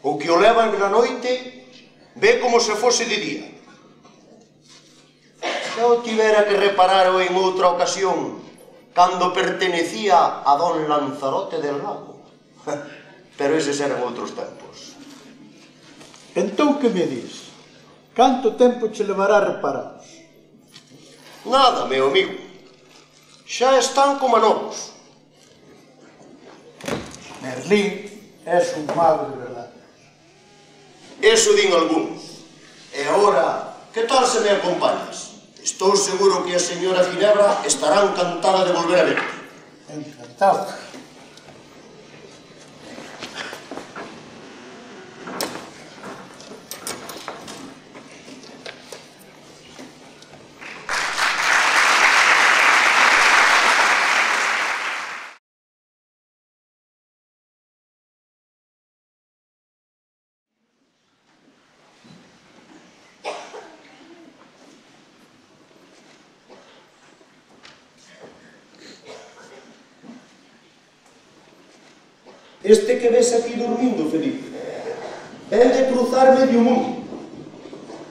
O que o leva na noite ve como se fose de día. Xa o tivera que reparar en outra ocasión, cando pertenecía a don Lanzarote del Lago. Pero eses eran outros tempos. Entón, que me dis? Canto tempo che levará reparados? Nada, meu amigo. Xa están como novos. Merlín es un mago de verdade. Eso din algúns. E agora, que tal se me acompañas? Estou seguro que a señora Ginebra estará encantada de volver a verte. Encantado. Este que ves aquí dormindo, Felipe, ven de cruzar medio mundo.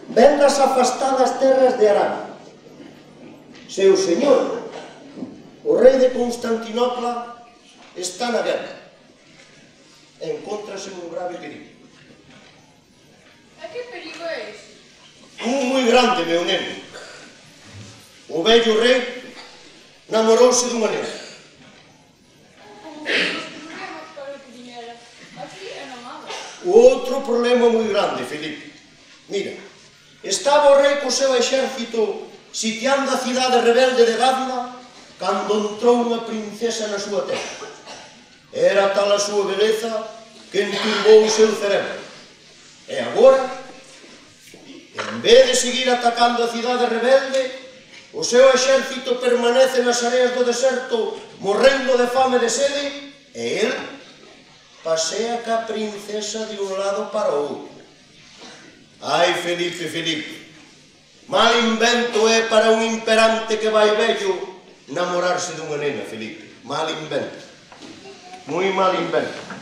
Ven das afastadas terras de Arabia. Seu señor, o rei de Constantinopla, está na guerra. Encóntrase un grave perigo. E que perigo é ese? Un moi grande, meu neno. O vello rei namorouse dunha nena. O outro problema moi grande, Felipe. Mira, estaba o rei co seu exército sitiando a cidade rebelde de Gávila cando entrou unha princesa na súa terra. Era tal a súa beleza que enturbou o seu cerebro. E agora, en vez de seguir atacando a cidade rebelde, o seu exército permanece nas areas do deserto morrendo de fame e de sede, e el pasea ca princesa de un lado para o outro. Ai, Felipe, Felipe, mal invento é para un imperante que vai vello namorarse dunha nena, Felipe. Mal invento. Moi mal invento.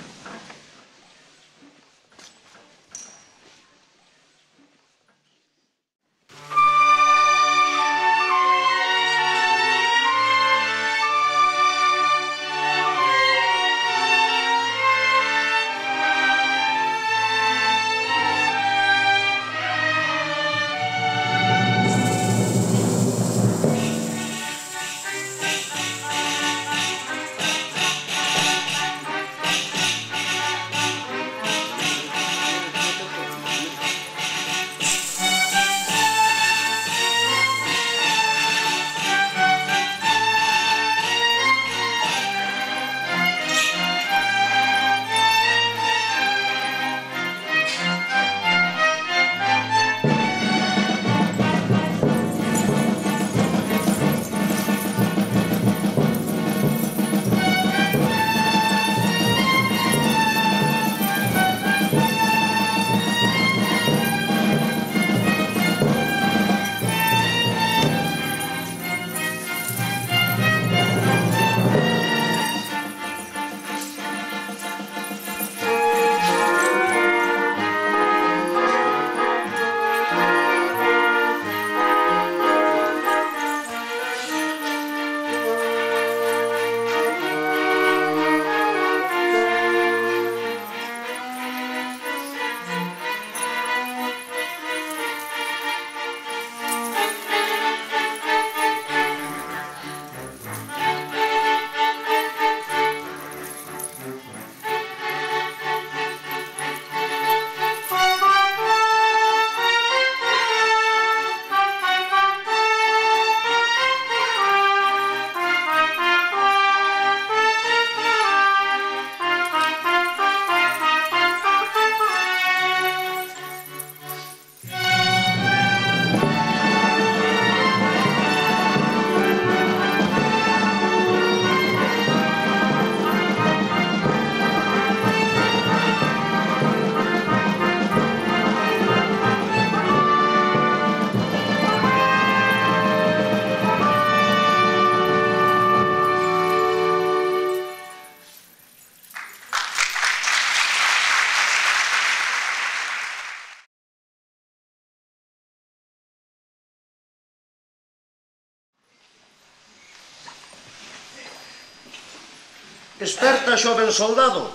Esperta, xoven soldado.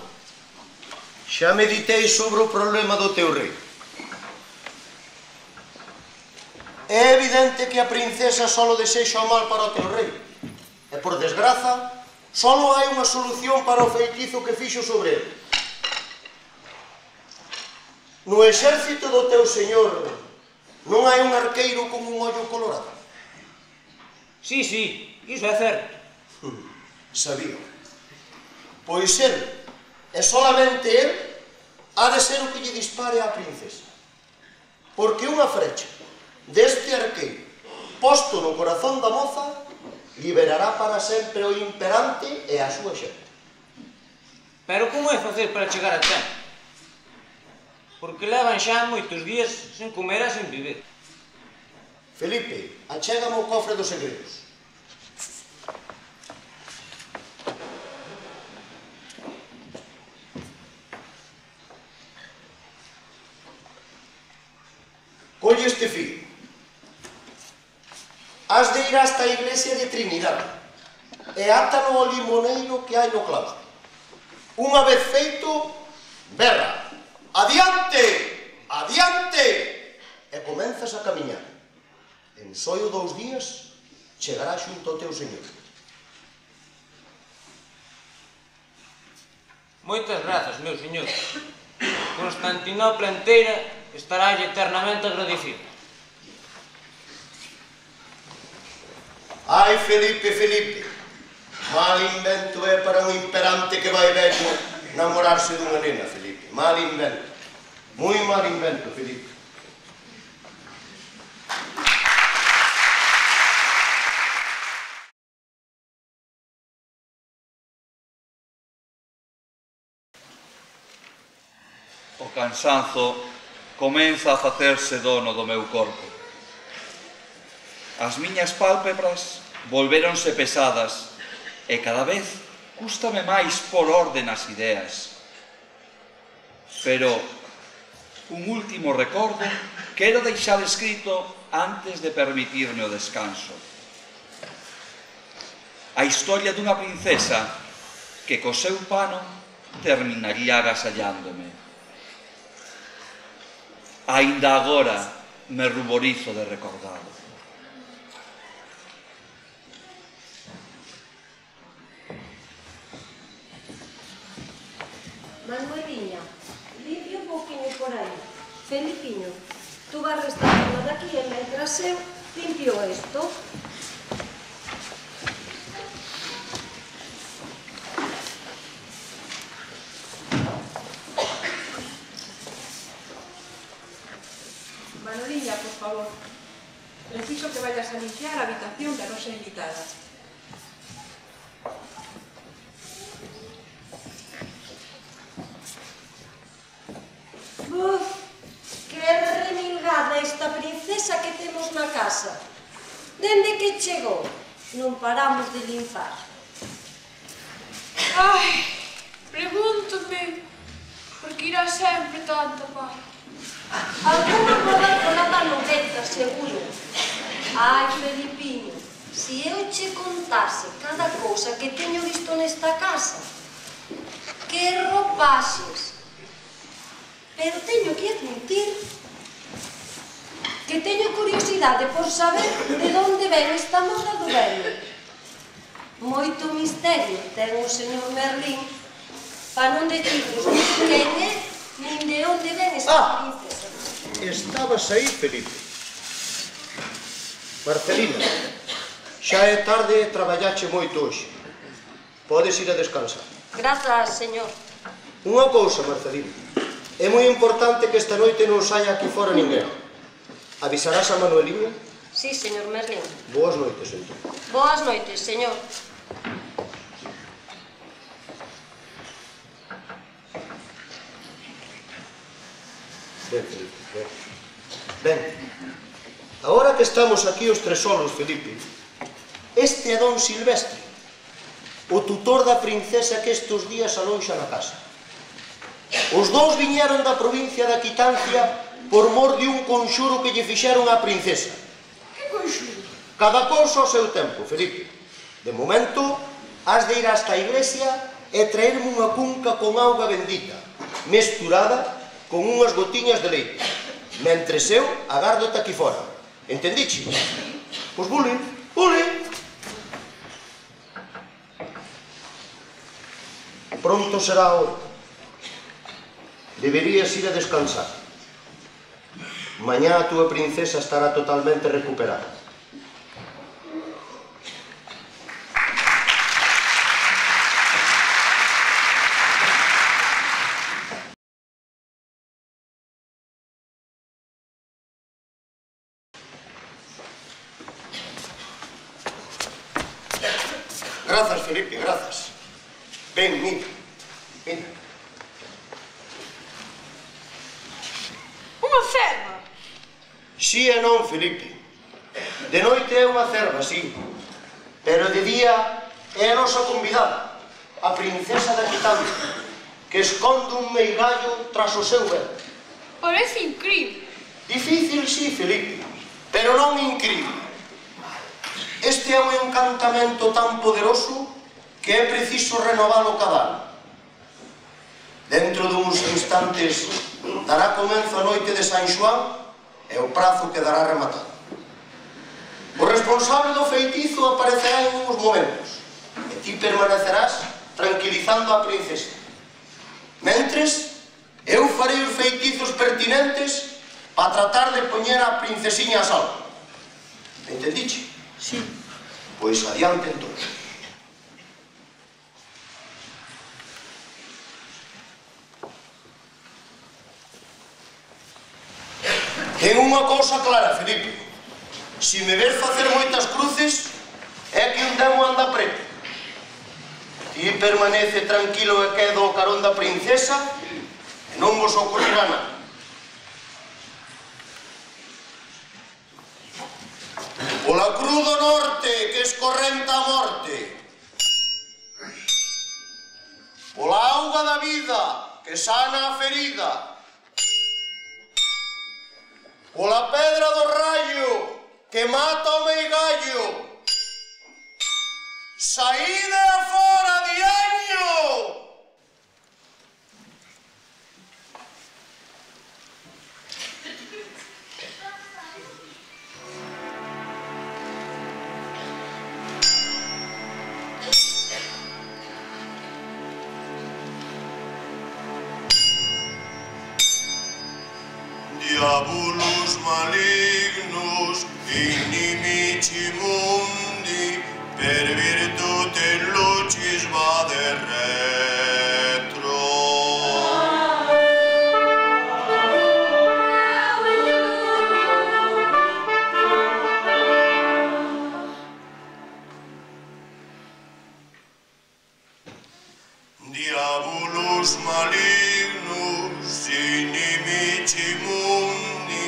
Xa meditei sobre o problema do teu rei. É evidente que a princesa só desexa o mal para o teu rei. E, por desgraza, só hai unha solución para o feitizo que fixo sobre ele. No exército do teu señor non hai un arqueiro con un ollo colorado? Sí, iso é certo. Sabía. Pois el, e solamente el, ha de ser o que lle dispare á princesa. Porque unha frecha deste arqueiro posto no corazón da moza liberará para sempre o imperante e a súa xente. Pero como é facer para chegar a tempo? Porque levan xa moitos días sen comer e sen beber. Felipe, achégame o cofre dos segredos. Colle este fío. Has de ir hasta a iglesia de Trinidade e átalo ao limoneiro que hai no claustro. Unha vez feito, berra: adiante, adiante! E comenzas a camiñar. En soio 2 días chegará xunto ao teu señor. Moitas grazas, meu señor. Constantinopla inteira estará eternamente agradecido. Ai, Felipe, Felipe, mal invento é para un imperante que vai vello namorarse dunha nena, Felipe. Mal invento. Moi mal invento, Felipe. O cansanzo comeza a facerse dono do meu corpo. As miñas pálpebras volvéronse pesadas e cada vez cústame máis por orde nas ideas. Pero un último recordo quero deixar escrito antes de permitirme o descanso. A historia dunha princesa que co seu pano terminaría agasallándome. Aínda agora me ruborizo de recordalo. Manueliña, limpia un pouquinho por aí. Felipiño, tú vas restando daqui e mentras eu limpio isto. Manoliña, por favor. Preciso que vayas a limpiar a habitación da nosa invitada. Buf, que remilgada esta princesa que temos na casa. Dende que chegou, non paramos de limpar. Ai, pregúntome por que irá sempre tanta paz. Alguna colada non entra, seguro. Ai, Felipiño, se eu che contase cada cousa que teño visto nesta casa, que ropaxes. Pero teño que admitir que teño curiosidade por saber de onde ven esta moda do velho. Moito misterio ten o señor Merlín para non decirnos quen é nin de onde ven esta princesa. Estabas aí, Felipe. Marcelina, xa é tarde e traballache moito hoxe. Podes ir a descansar. Grazas, señor. Unha cousa, Marcelina. É moi importante que esta noite non saia aquí fora ninguén. Avisarás a Manueliña? Sí, señor Merlín. Boas noites, entón. Boas noites, señor. Ben, Felipe, ben. Ben, agora que estamos aquí os tres solos, Felipe, este é Don Silvestre, o tutor da princesa que estes días alonxa na casa. Os dous viñeron da provincia da Quitancia por mor de un conxuro que lle fixeron á princesa. Que conxuro? Cada cousa ao seu tempo, Felipe. De momento, has de ir hasta a iglesia é traerme unha cunca con auga bendita, mesturada con unhas gotiñas de leite, mentres eu agardo-te aquí fora. Entendiche? Pois vole, vole. Pronto será a hora. Deberías ir a descansar. Mañá a túa princesa estará totalmente recuperada. Grazas, Felipe, grazas. Ben, mira, mira. Unha cerva. Si e non, Felipe. De noite é unha cerva, si. Pero de día é a nosa convidada, a princesa da Quitanda, que esconde un meigallo tras o seu vento. Parece incrível. Difícil, si, Felipe, pero non incrível. Este é un encantamento tan poderoso que é preciso renovalo cada ano. Dentro duns instantes dará comenzo a noite de San Xoán e o prazo quedará rematado. O responsable do feitizo aparecerá en uns momentos e ti permanecerás tranquilizando a princesa. Mentres, eu farei os feitizos pertinentes para tratar de poñer a princesiña a salvo. Entendiche? Sí. Pois adiante entón. Ten unha cousa clara, Felipe. Se me ves facer moitas cruces, é que un demo anda preto. Ti permanece tranquilo e quedo ao carón da princesa e non vos ocorrerá nada. Pola cruz do norte que escorrenta a morte, pola auga da vida que sana a ferida, pola pedra do raio que mata o meigallo, saíde afora, diaño! Diabolus malignos, inimici mundi, per virtute lucis vade retro. Diabolus malignos, inimici mundi,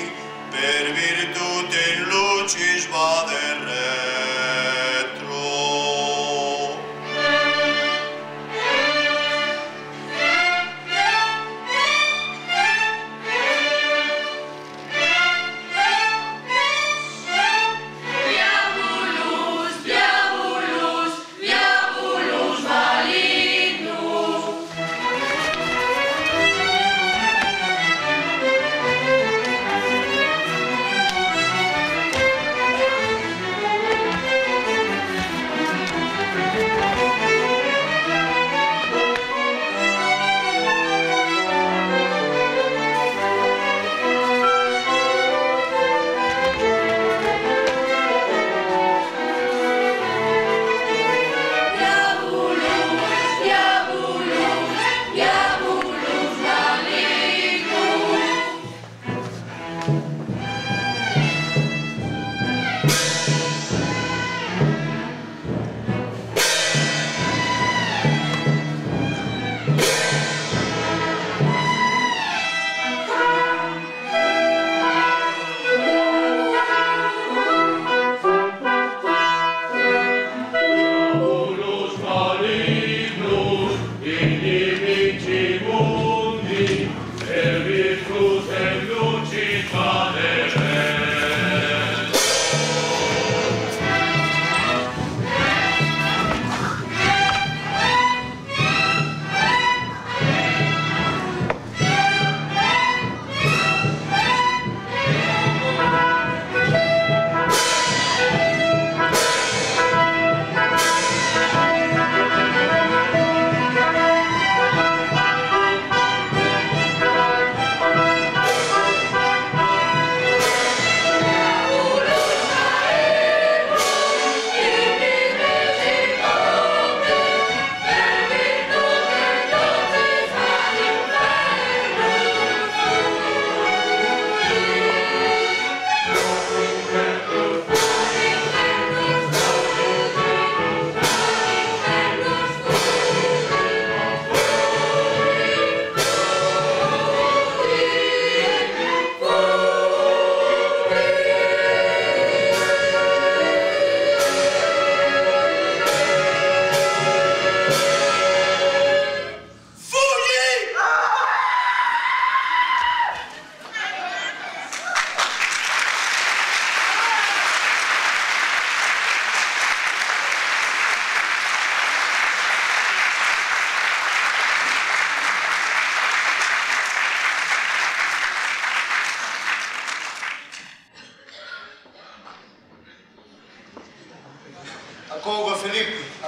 per virtute lucis vade retro.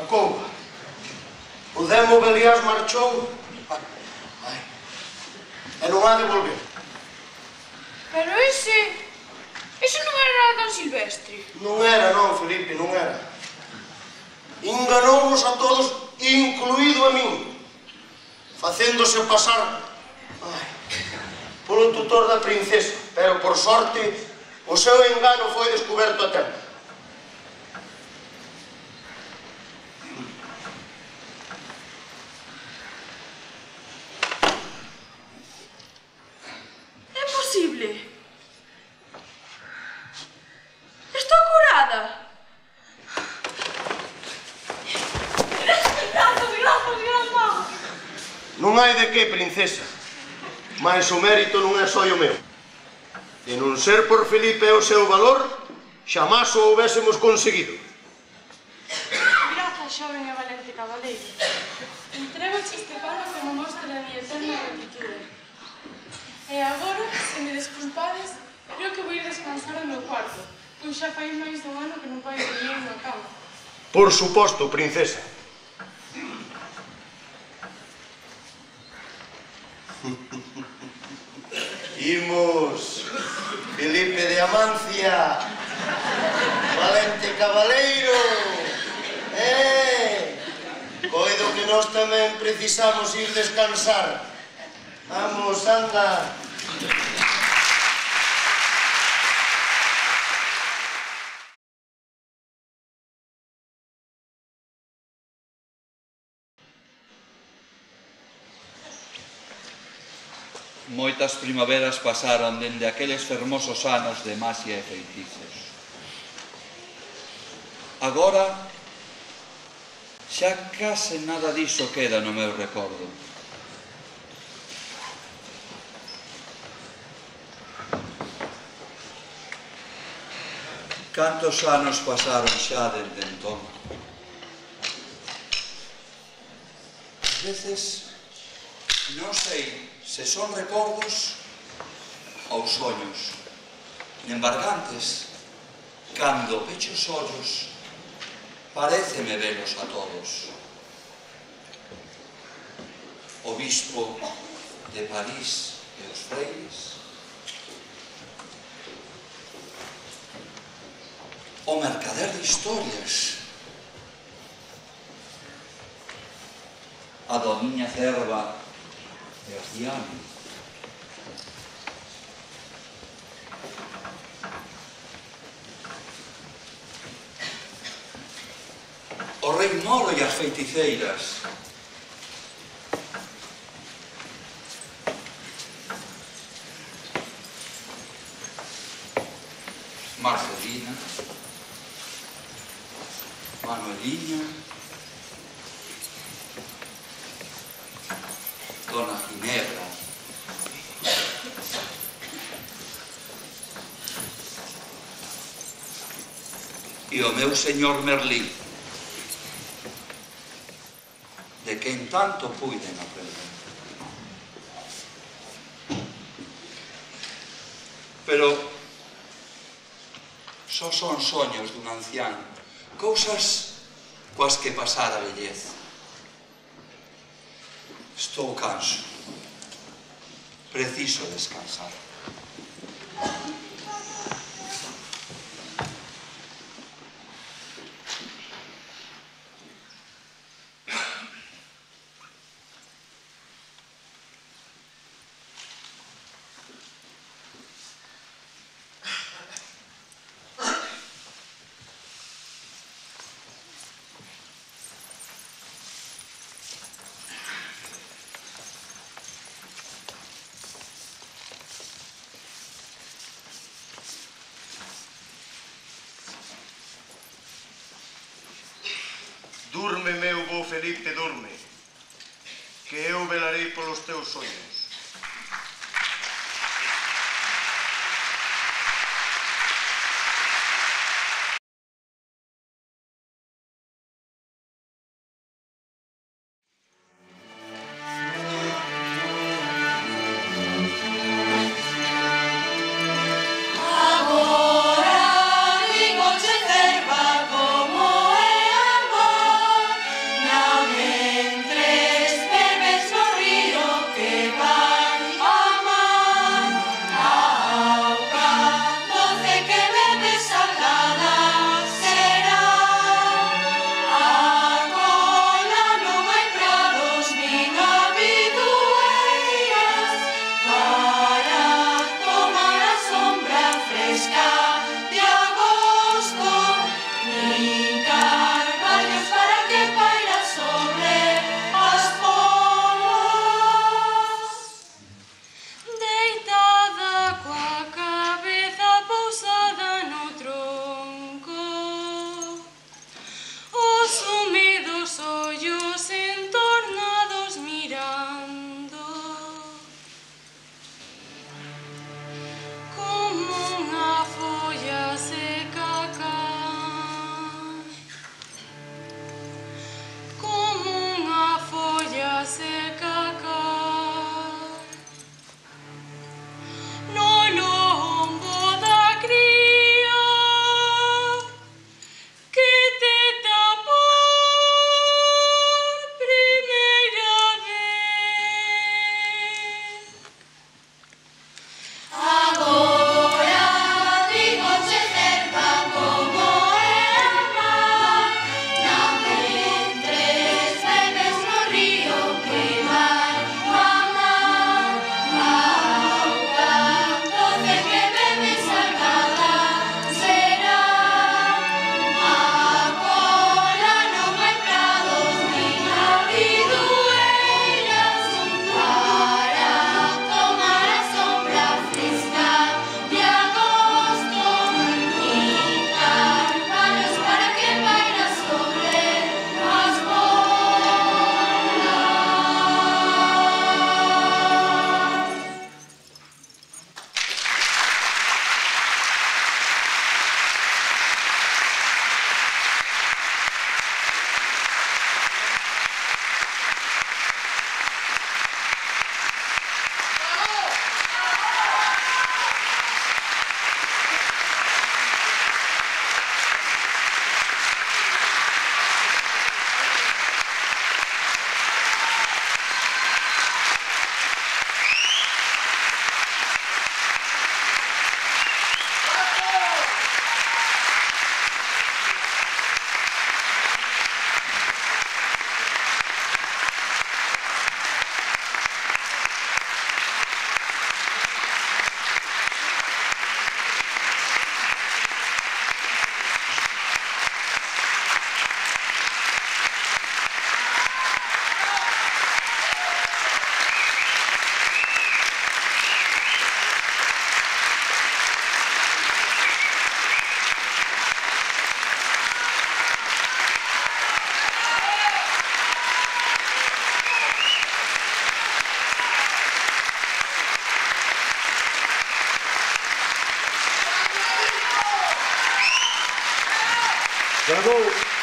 couba. O Demo Beliás marchou, e non ha de volver. Pero ese non era tan silvestre. Non era, non, Felipe, non era. Enganounos a todos, incluído a min, facéndose pasar polo tutor da princesa, pero por sorte o seu engano foi descoberto a tempo. É posible? Estou curada. Grazas. Non hai de que, princesa, mas o mérito non é só o meu. De non ser por Felipe e o seu valor, xamás o houbésemos conseguido. Grazas, xoven e valente cabaleiro. Entrego este pano como mostra da mi eterna gratitud. E agora, se me desculpades, creo que vou ir descansar ao meu cuarto, pois xa fai máis dun ano que non podo dormir na cama. Por suposto, princesa. Imos, Felipe de Amancia, valente cabaleiro, coido que nós tamén precisamos ir descansar. Vamos, anda. Moitas primaveras pasaron dende aqueles fermosos anos de masia e feitizos. Agora, xa case nada diso queda no meu recordo. Cantos anos pasaron xa dende entón? Ás veces, non sei se son recordos ou soños, embargantes, cando pecho os ollos, paréceme velos a todos. O bispo de París e os freires, o mercader de historias, a doniña Cerva e o Ciano, o rei Moro e as feiticeiras, Marcelina, Manueliña, Dona Ginebra, e o meu señor Merlín, de quen tanto puiden aprender. Pero só son soños dun ancián, cousas coas que pasar a vellez. Estou canso. Preciso descansar. Durme, meu bo Felipe, durme, que eu velarei polos teus sonhos. Agora, digo che Cerva como é amor, Bravo!